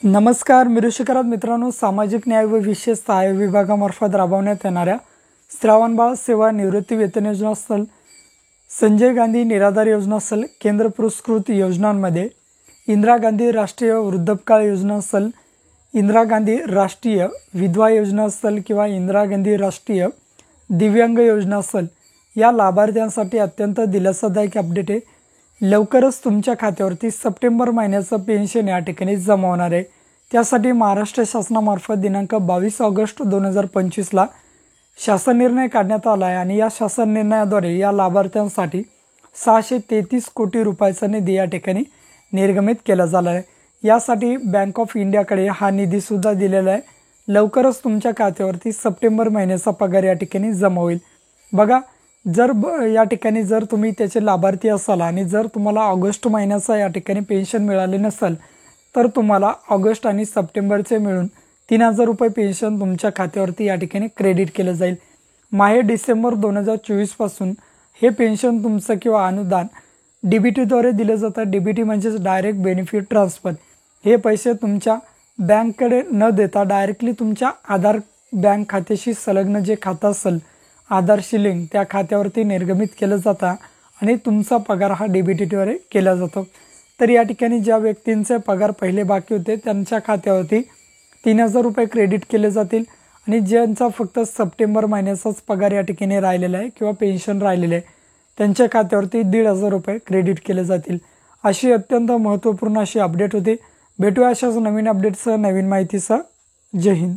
नमस्कार. मी ऋषिकरात मित्रांनो, सामाजिक न्याय व विशेष सहाय्य विभागामार्फत राबवण्यात येणाऱ्या श्रावणबाळ सेवा निवृत्ती वेतन योजना असेल, संजय गांधी निराधार योजना असेल, केंद्र पुरस्कृत योजनांमध्ये इंदिरा गांधी राष्ट्रीय वृद्धापकाळ योजना असेल, इंदिरा गांधी राष्ट्रीय विधवा योजना असेल किंवा इंदिरा गांधी राष्ट्रीय दिव्यांग योजना असेल, या लाभार्थ्यांसाठी अत्यंत दिलासादायक अपडेट आहे. लवकरच तुमच्या खात्यावरती सप्टेंबर महिन्याचं पेन्शन या ठिकाणी जमा होणार आहे. त्यासाठी महाराष्ट्र शासनामार्फत दिनांक 22 ऑगस्ट 2025ला शासन निर्णय काढण्यात आला आहे आणि या शासन निर्णयाद्वारे या लाभार्थ्यांसाठी 633 कोटी रुपयाचा निधी या ठिकाणी निर्गमित केला झाला आहे. यासाठी बँक ऑफ इंडियाकडे हा निधीसुद्धा दिलेला आहे. लवकरच तुमच्या खात्यावरती सप्टेंबर महिन्याचा पगार या ठिकाणी जमा होईल. बघा, जर या ठिकाणी जर तुम्ही त्याचे लाभार्थी असाल आणि जर तुम्हाला ऑगस्ट महिन्याचा या ठिकाणी पेन्शन मिळाले नसेल तर तुम्हाला ऑगस्ट आणि सप्टेंबरचे मिळून 3000 रुपये पेन्शन तुमच्या खात्यावरती या ठिकाणी क्रेडिट केलं जाईल. माहे डिसेंबर 2024 पासून हे पेन्शन तुमचं किंवा अनुदान DBTद्वारे दिलं जातं. DBT म्हणजेच डायरेक्ट बेनिफिट ट्रान्सफर. हे पैसे तुमच्या बँककडे न देता डायरेक्टली तुमच्या आधार बँक खात्याशी संलग्न जे खातं असेल, आधारशी लिंक, त्या खात्यावरती निर्गमित केलं जातं आणि तुमचा पगार हा DBTद्वारे केला जातो. तर या ठिकाणी ज्या व्यक्तींचे पगार पहिले बाकी होते त्यांच्या खात्यावरती 3000 रुपये क्रेडिट केले जातील आणि ज्यांचा फक्त सप्टेंबर महिन्याचाच पगार या ठिकाणी राहिलेला आहे किंवा पेन्शन राहिलेले आहे त्यांच्या खात्यावरती 1500 रुपये क्रेडिट केले जातील. अशी अत्यंत महत्त्वपूर्ण अशी अपडेट होती. भेटूया अशाच नवीन अपडेटसह, नवीन माहितीसह. जय हिंद.